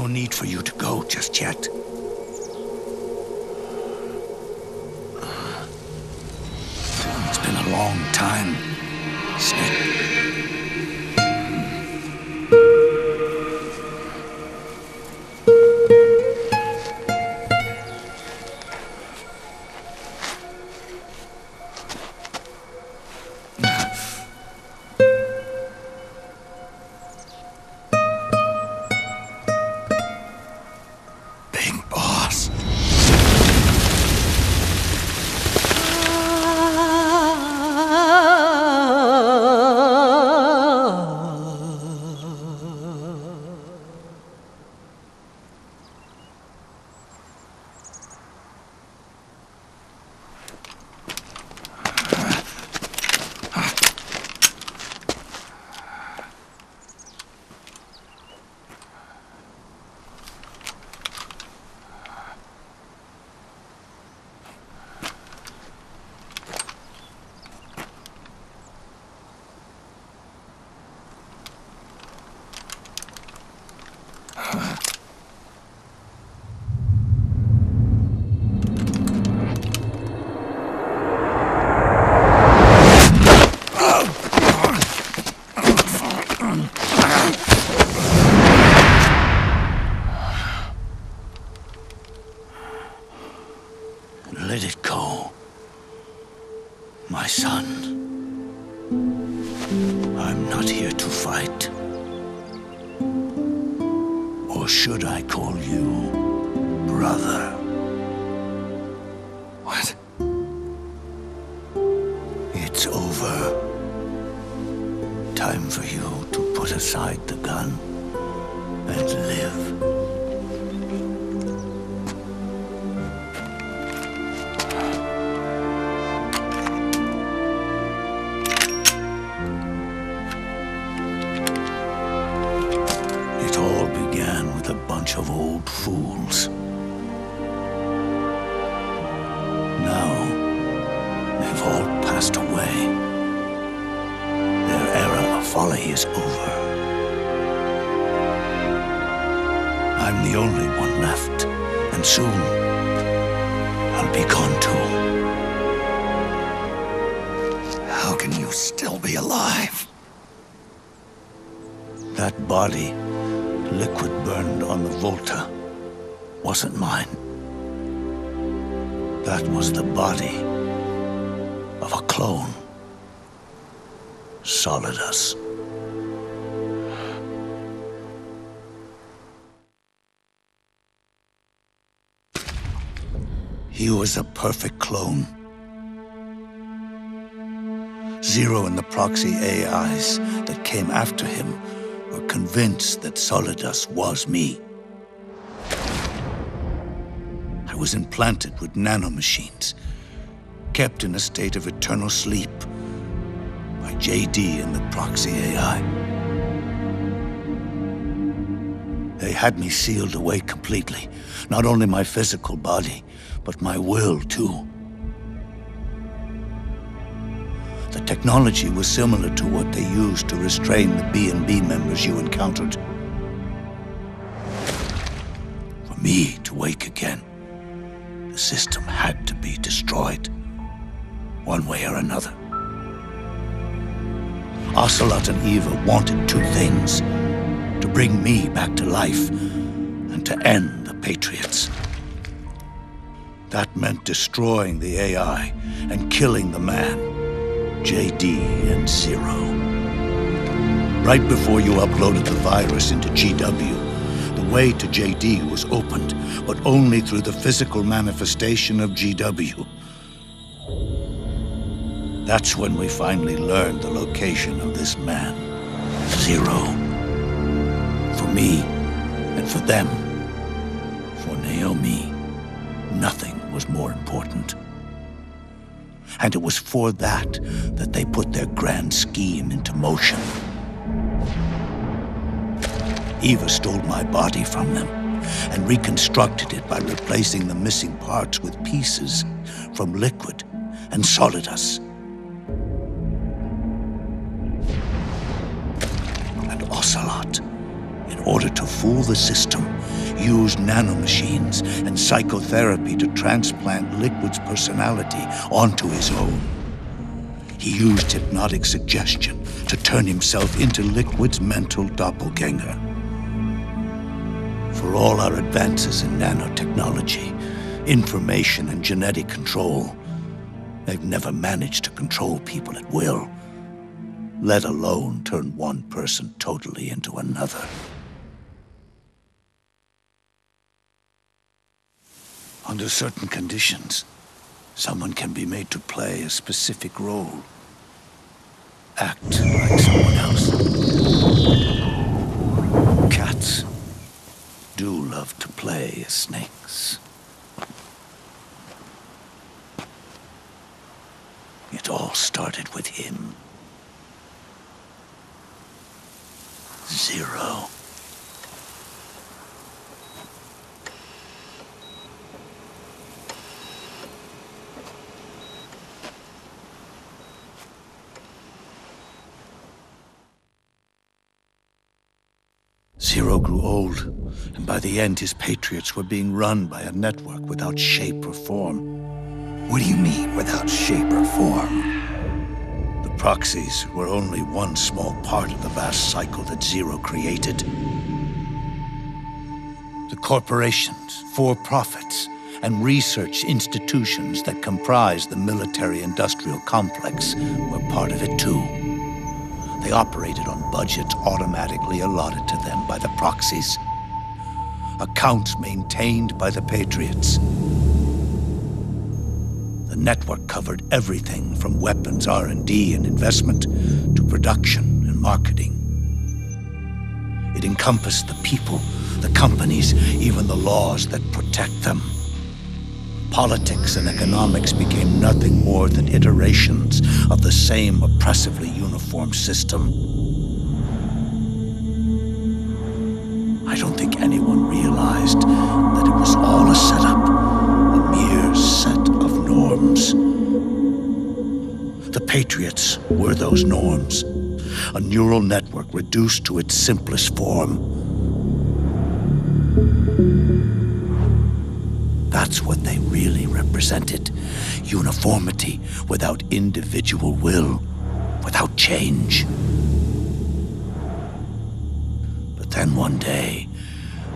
no need for you to go just yet. It's been a long time, Snake. Let it go, my son. I'm not here to fight. Or should I call you brother? What? It's over. Time for you to put aside the gun and live. It all began with a bunch of old fools. Now, they've all passed away. Their era of folly is over. I'm the only one left, and soon I'll be gone too. How can you still be alive? That body, liquid burned on the Volta, wasn't mine. That was the body of a clone. Solidus. He was a perfect clone. Zero and the proxy AIs that came after him were convinced that Solidus was me. I was implanted with nanomachines, kept in a state of eternal sleep by JD and the proxy AI. They had me sealed away completely, not only my physical body, but my will too. The technology was similar to what they used to restrain the B&B members you encountered. For me to wake again, the system had to be destroyed, one way or another. Ocelot and Eva wanted two things: to bring me back to life and to end the Patriots. That meant destroying the AI and killing the man, JD and Zero. Right before you uploaded the virus into GW, the way to JD was opened, but only through the physical manifestation of GW. That's when we finally learned the location of this man, Zero. For me, and for them, for Naomi, nothing was more important. And it was for that they put their grand scheme into motion. Eva stole my body from them and reconstructed it by replacing the missing parts with pieces from Liquid and Solidus. And Ocelot, in order to fool the system, used nanomachines and psychotherapy to transplant Liquid's personality onto his own. He used hypnotic suggestion to turn himself into Liquid's mental doppelganger. For all our advances in nanotechnology, information and genetic control, they've never managed to control people at will, let alone turn one person totally into another. Under certain conditions, someone can be made to play a specific role. Act like someone else. Cats do love to play as snakes. It all started with him. Zero. Zero grew old, and by the end his Patriots were being run by a network without shape or form. What do you mean, without shape or form? The proxies were only one small part of the vast cycle that Zero created. The corporations, for-profits, and research institutions that comprise the military-industrial complex were part of it too. They operated on budgets automatically allotted to them by the proxies. Accounts maintained by the Patriots. The network covered everything from weapons R&D and investment to production and marketing. It encompassed the people, the companies, even the laws that protect them. Politics and economics became nothing more than iterations of the same oppressively uniform system. I don't think anyone realized that it was all a setup, a mere set of norms. The Patriots were those norms, a neural network reduced to its simplest form. That's what they really represented. Uniformity without individual will, without change. But then one day,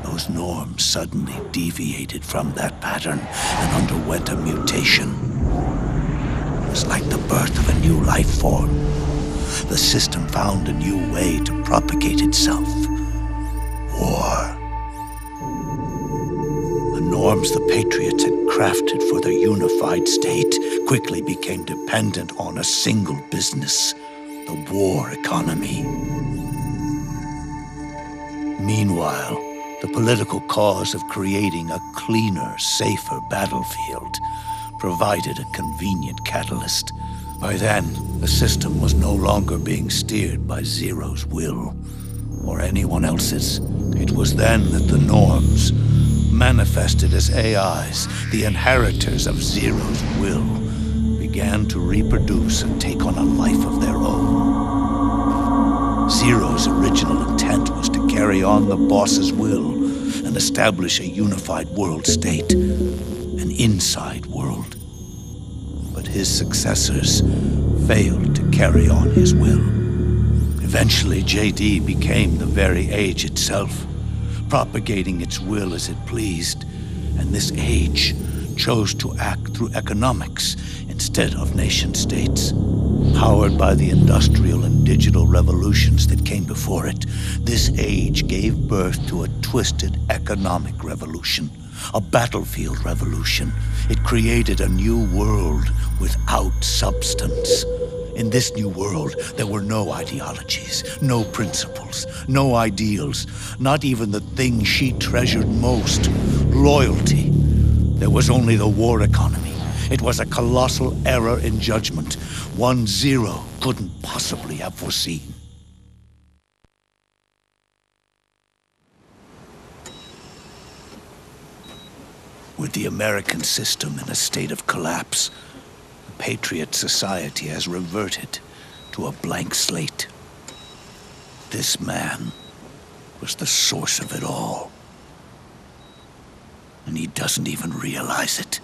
those norms suddenly deviated from that pattern and underwent a mutation. It was like the birth of a new life form. The system found a new way to propagate itself. War. The norms the Patriots had crafted for their unified state quickly became dependent on a single business, the war economy. Meanwhile, the political cause of creating a cleaner, safer battlefield provided a convenient catalyst. By then, the system was no longer being steered by Zero's will, or anyone else's. It was then that the norms, manifested as AIs, the inheritors of Zero's will, began to reproduce and take on a life of their own. Zero's original intent was to carry on the boss's will and establish a unified world state, an inside world. But his successors failed to carry on his will. Eventually, JD became the very age itself, propagating its will as it pleased, and this age chose to act through economics instead of nation-states. Powered by the industrial and digital revolutions that came before it, this age gave birth to a twisted economic revolution, a battlefield revolution. It created a new world without substance. In this new world, there were no ideologies, no principles, no ideals, not even the thing she treasured most, loyalty. There was only the war economy. It was a colossal error in judgment, one Zero couldn't possibly have foreseen. With the American system in a state of collapse, the Patriot society has reverted to a blank slate. This man was the source of it all. And he doesn't even realize it.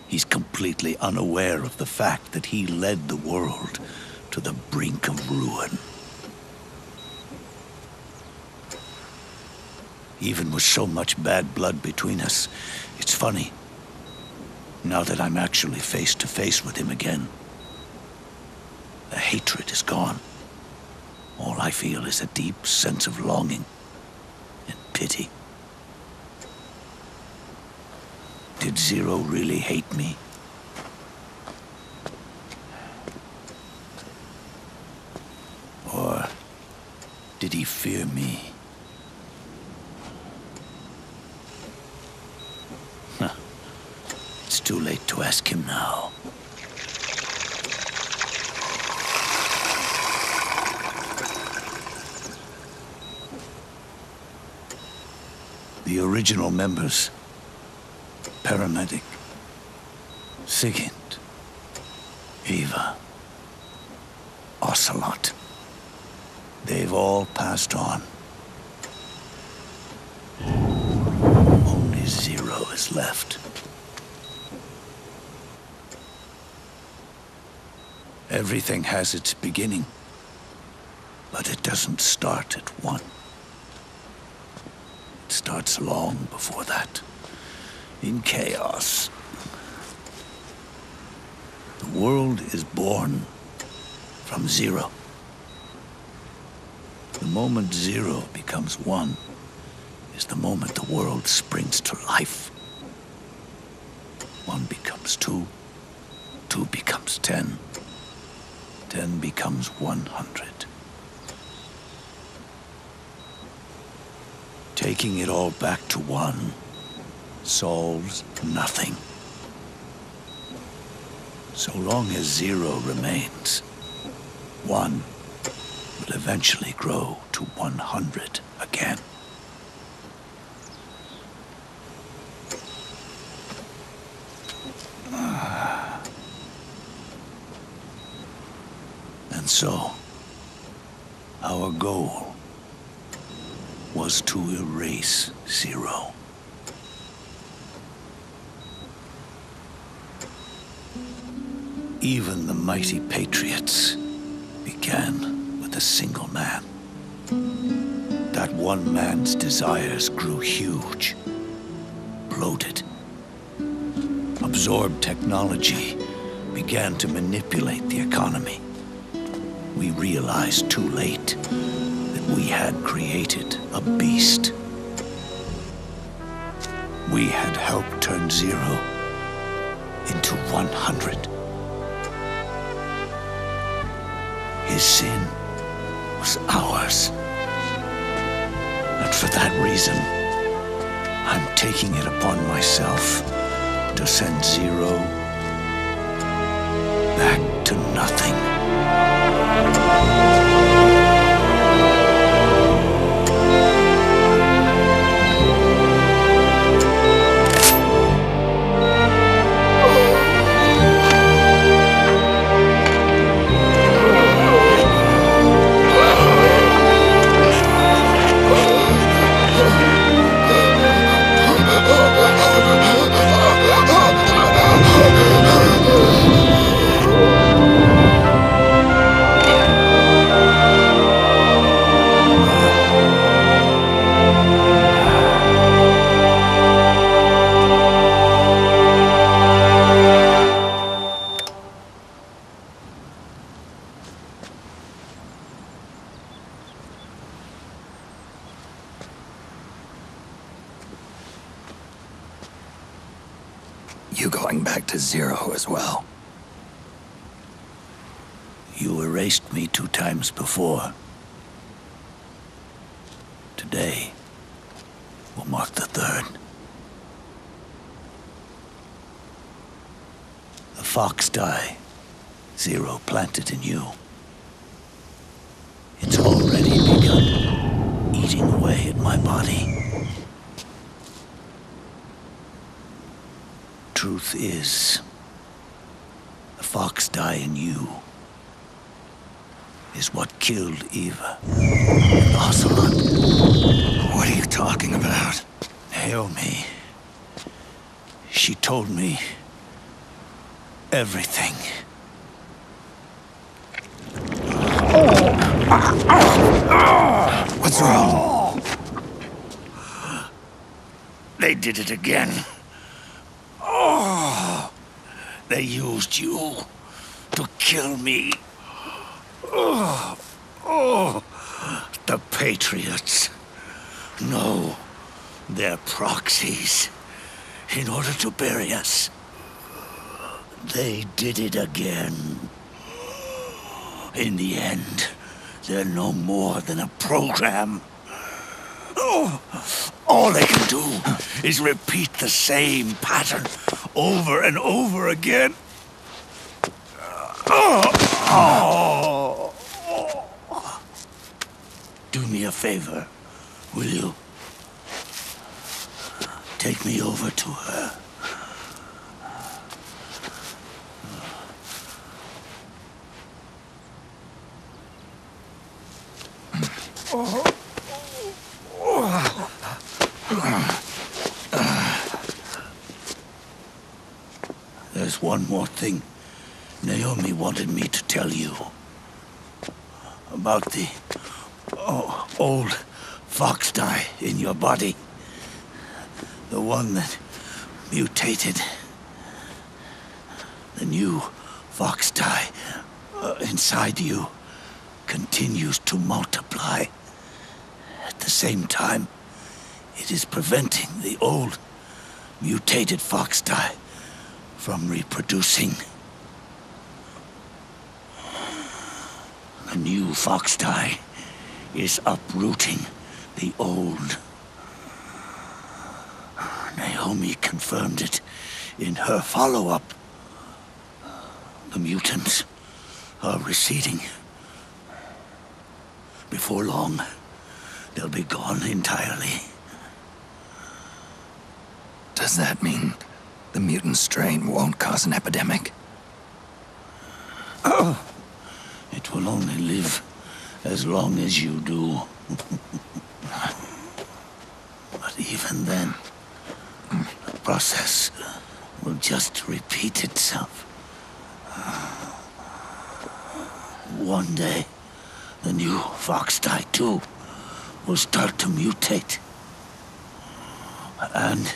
He's completely unaware of the fact that he led the world to the brink of ruin. Even with so much bad blood between us, it's funny. Now that I'm actually face to face with him again, the hatred is gone. All I feel is a deep sense of longing and pity. Did Zero really hate me? Or did he fear me? It's too late to ask him now. The original members, Paramedic, Sigint, Eva, Ocelot, they've all passed on. Only Zero is left. Everything has its beginning, but it doesn't start at one. It starts long before that, in chaos. The world is born from Zero. The moment Zero becomes one is the moment the world springs to life. One becomes two, two becomes 10. 10 becomes 100. Taking it all back to one solves nothing. So long as Zero remains, one will eventually grow to 100 again. And so, our goal was to erase Zero. Even the mighty Patriots began with a single man. That one man's desires grew huge, bloated, absorbed technology, began to manipulate the economy. We realized too late that we had created a beast. We had helped turn Zero into 100. His sin was ours. And for that reason, I'm taking it upon myself to send Zero back to nothing. You going back to Zero as well? You erased me 2 times before. Today will mark the 3rd. The fox die Zero planted in you. It's already begun eating away at my body. Truth is, the fox die in you is what killed Eva and Ocelot. What are you talking about? Naomi, She told me everything. What's wrong? They did it again. Oh, they used you to kill me. Oh, the Patriots. No, they're proxies. In order to bury us. They did it again. In the end, they're no more than a program. Oh, all they can do is repeat the same pattern over and over again. Do me a favor, will you? Take me over to her. There's one more thing Naomi wanted me to tell you. About the old fox dye in your body. The one that mutated. The new fox dye inside you continues to multiply. At the same time, it is preventing the old mutated fox dye from reproducing. The new fox dye is uprooting the old. Naomi confirmed it in her follow-up. The mutants are receding. Before long, they'll be gone entirely. Does that mean the mutant strain won't cause an epidemic? Oh, it will only live as long as you do. But even then, the process will just repeat itself. One day, the new fox dye too will start to mutate and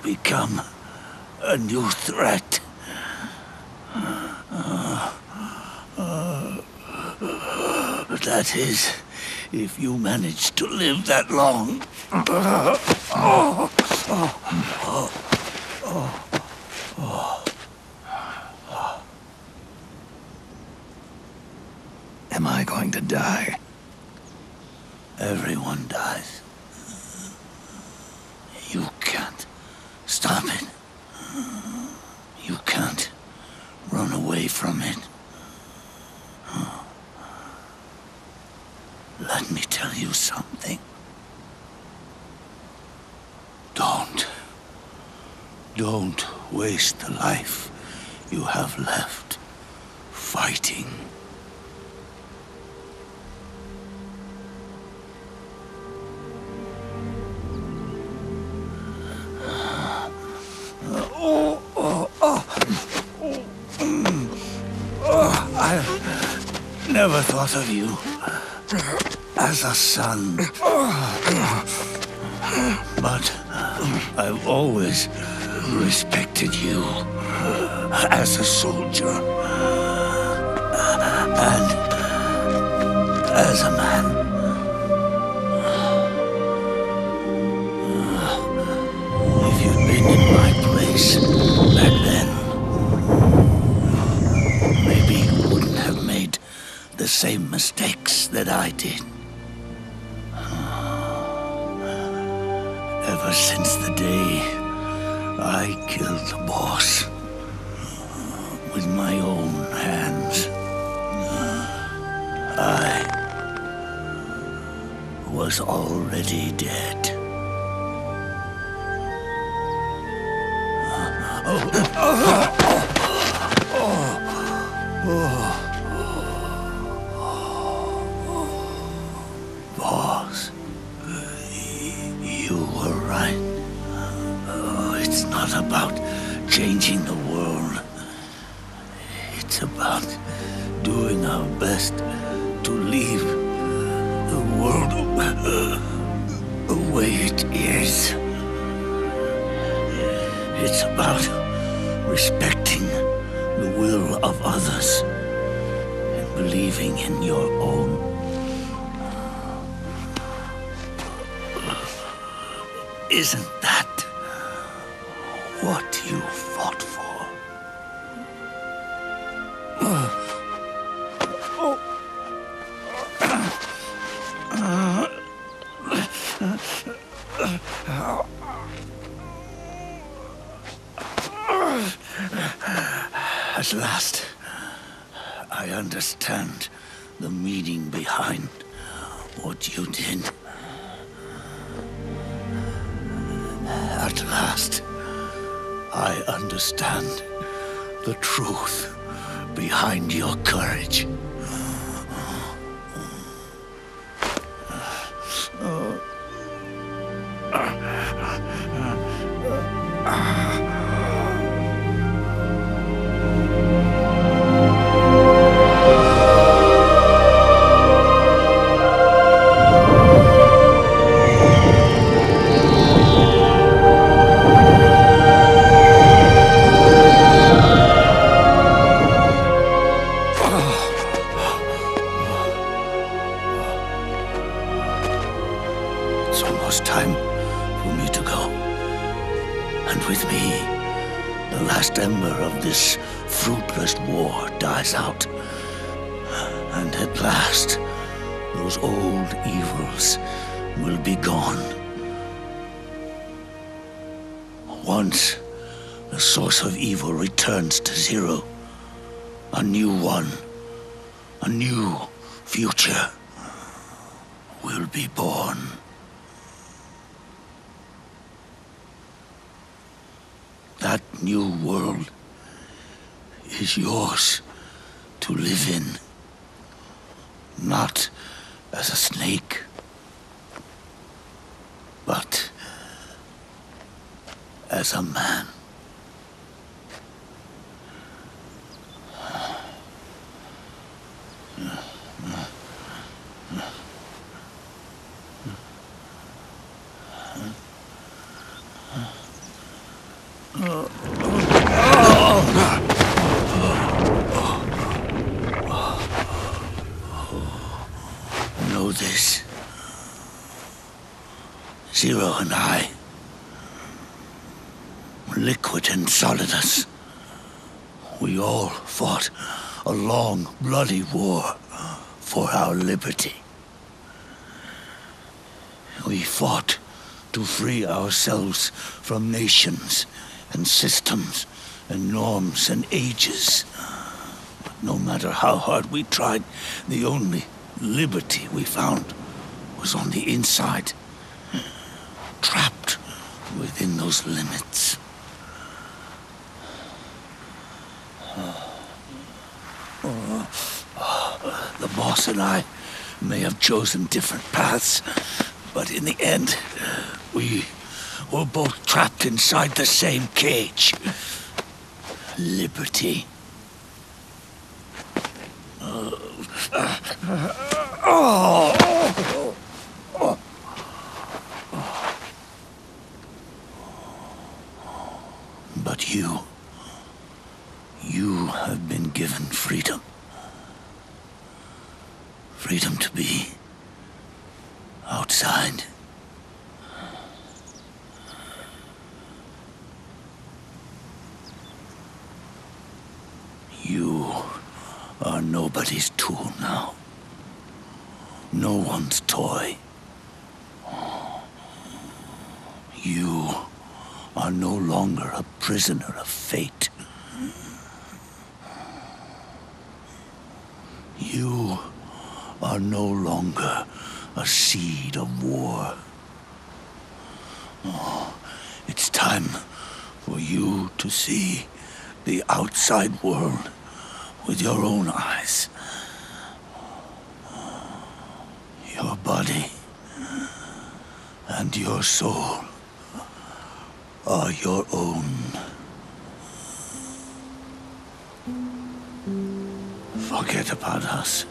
become a new threat. That is, if you manage to live that long. Am I going to die? Everyone dies. You can't stop it. You can't run away from it. Let me tell you something. Don't waste the life you have left fighting. I never thought of you as a son. But I've always respected you as a soldier and as a man. If you'd been in my place back then, maybe you wouldn't have made the same mistakes that I did. Ever since the day I killed the boss with my own hands, I was already dead. Boss, you were right. It's not about changing the world. It's about doing our best to leave the world the way it is. It's about respecting the will of others and believing in your own. Isn't that what you fought for? At last, I understand the meaning behind what you did. At last, I understand the truth behind your courage. It's almost time for me to go. And with me, the last ember of this fruitless war dies out. And at last, those old evils will be gone. Once the source of evil returns to zero, a new one, a new future will be born. That new world is yours to live in, not as a snake, but as a man. Know this. Zero and I, Liquid and Solidus, we all fought a long, bloody war for our liberty. We fought to free ourselves from nations and systems and norms and ages. But no matter how hard we tried, the only liberty we found was on the inside, trapped within those limits. The boss and I may have chosen different paths, but in the end, we were both trapped inside the same cage. Liberty. But you have been given freedom. Freedom to be outside. You are nobody's tool now. No one's toy. You are no longer a prisoner of fate. You are no longer a seed of war. It's time for you to see the outside world with your own eyes. Your body and your soul are your own. forget about us.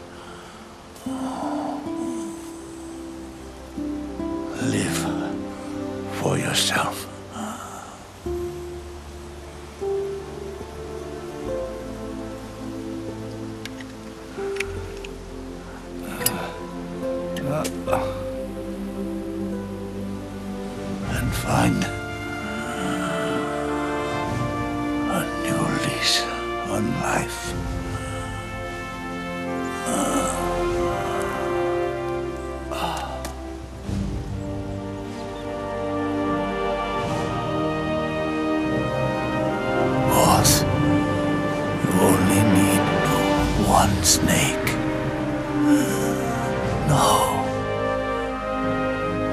Live for yourself. And find a new lease on life. Boss, you only need one snake. No.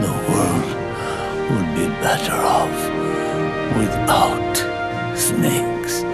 The world would be better off without snakes.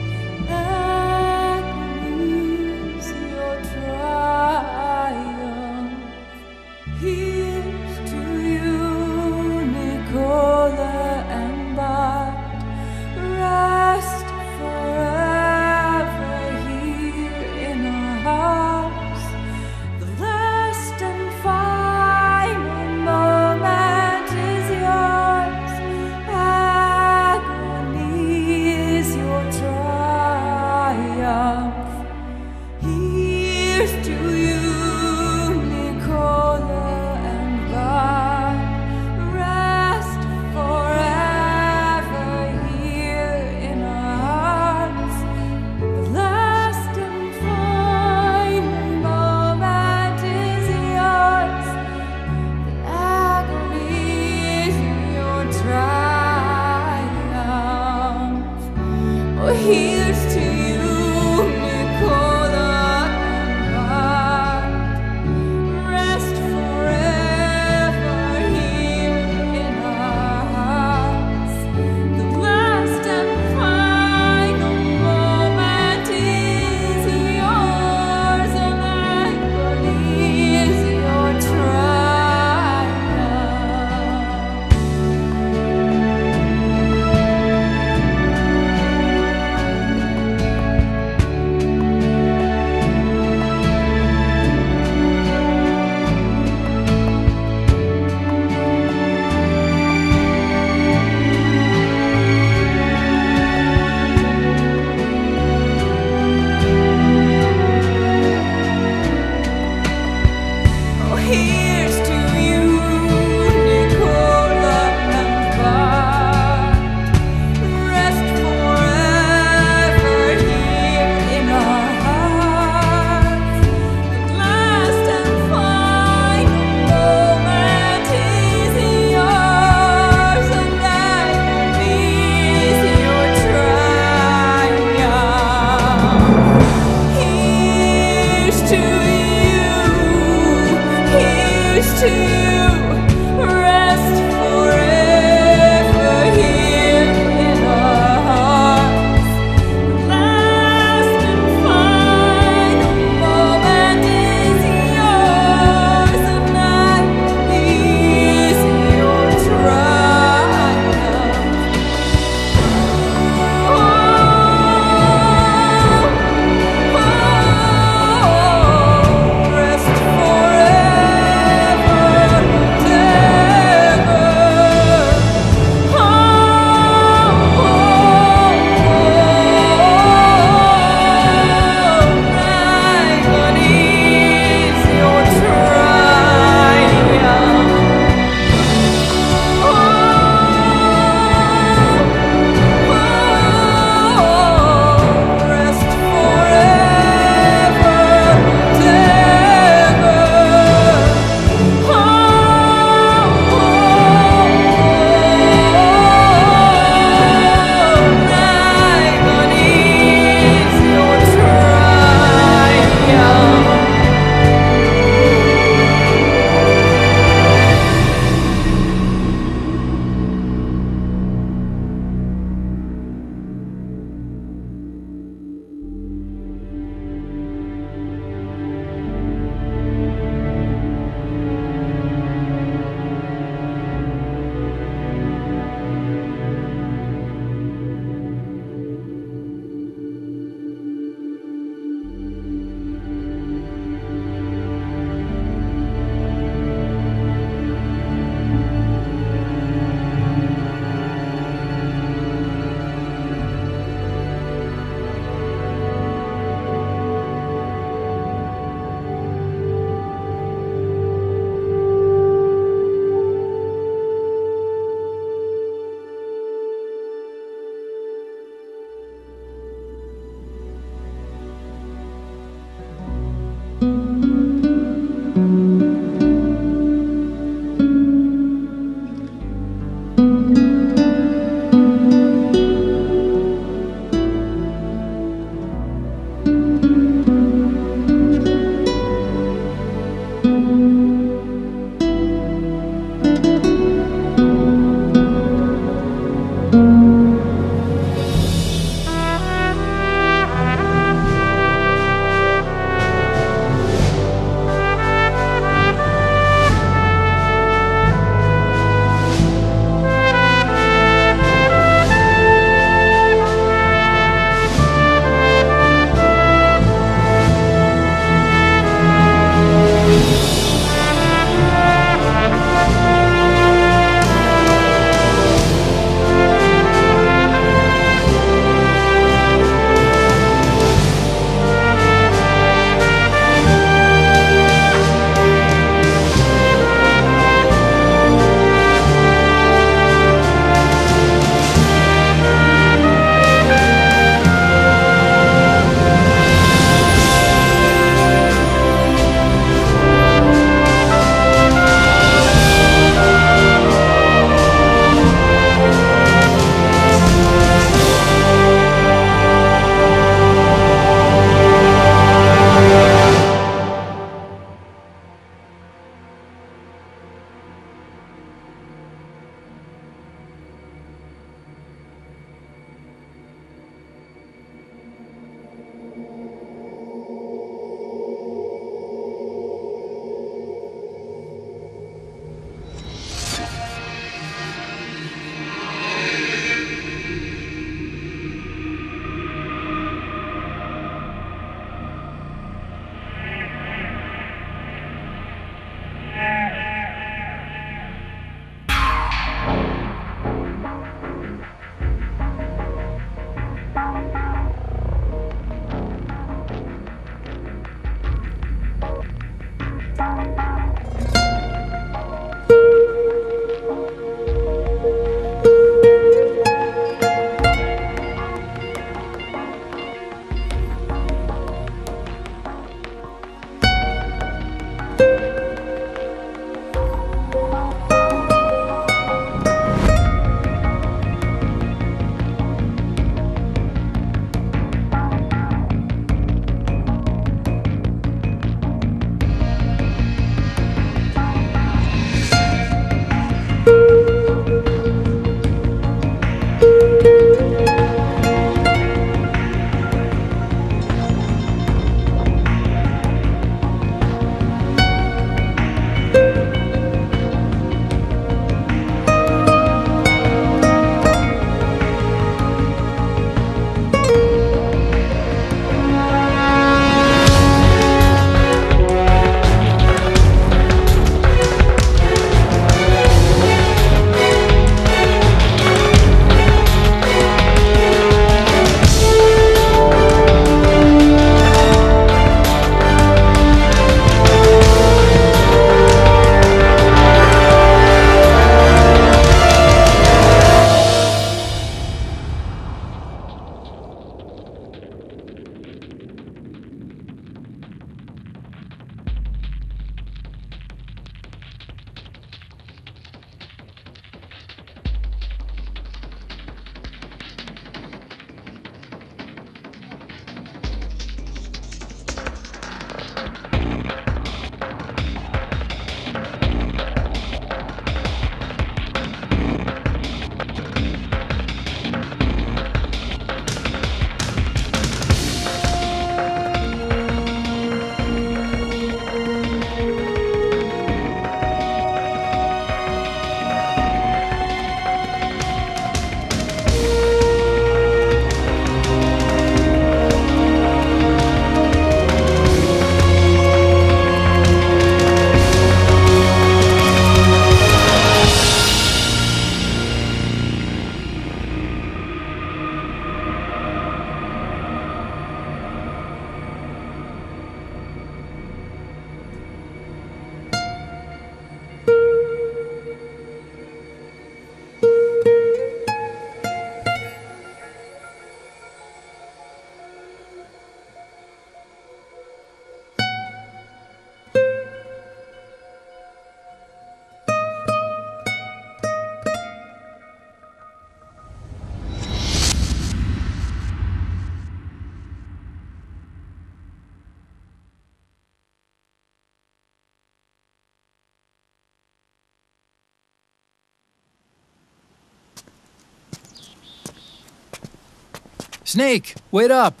Snake, wait up!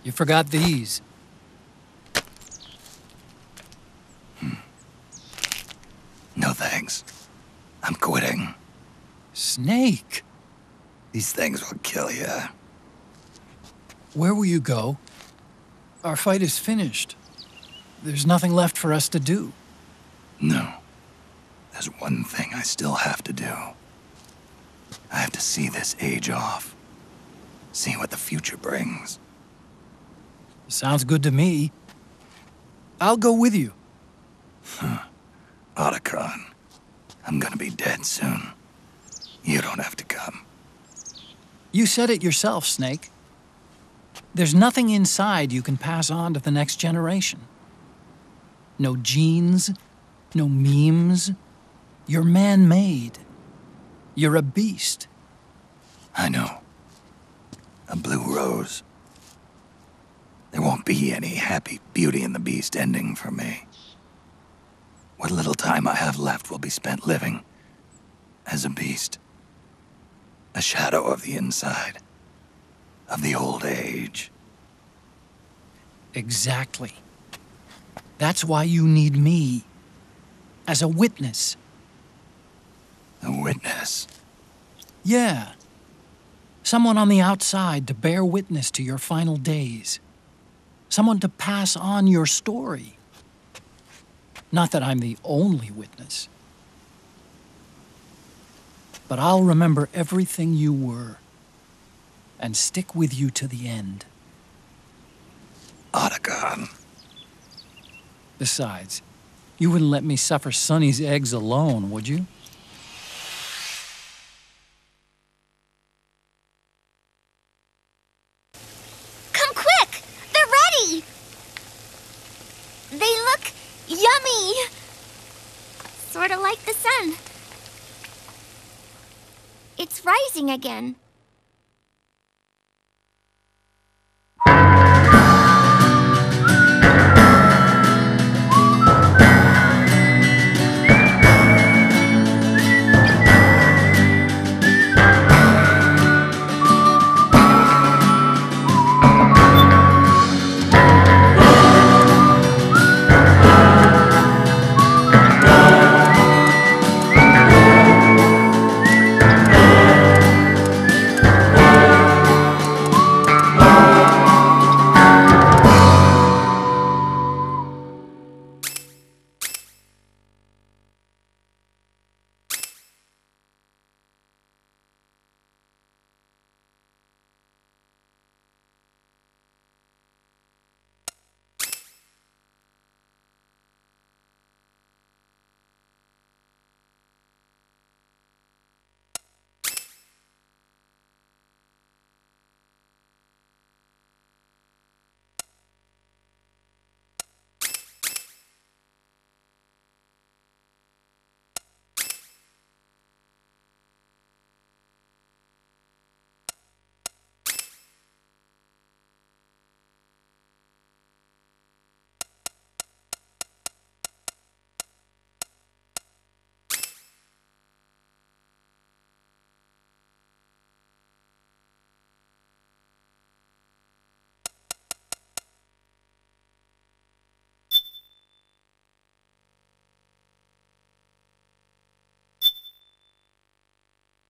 You forgot these. No thanks. I'm quitting. Snake! These things will kill you. Where will you go? Our fight is finished. There's nothing left for us to do. No. There's one thing I still have to do. I have to see this age off. See what the future brings. Sounds good to me. I'll go with you. Otacon, I'm gonna be dead soon. You don't have to come. You said it yourself, Snake. There's nothing inside you can pass on to the next generation. No genes, no memes. You're man-made. You're a beast. I know. A blue rose. There won't be any happy Beauty and the Beast ending for me. What little time I have left will be spent living as a beast. A shadow of the inside, of the old age. Exactly. That's why you need me. As a witness. A witness. Yeah. Someone on the outside to bear witness to your final days. Someone to pass on your story. Not that I'm the only witness. But I'll remember everything you were. And stick with you to the end. Otacon. Besides, you wouldn't let me suffer Sonny's eggs alone, would you? Come quick! They're ready! They look yummy! Sort of like the sun. It's rising again.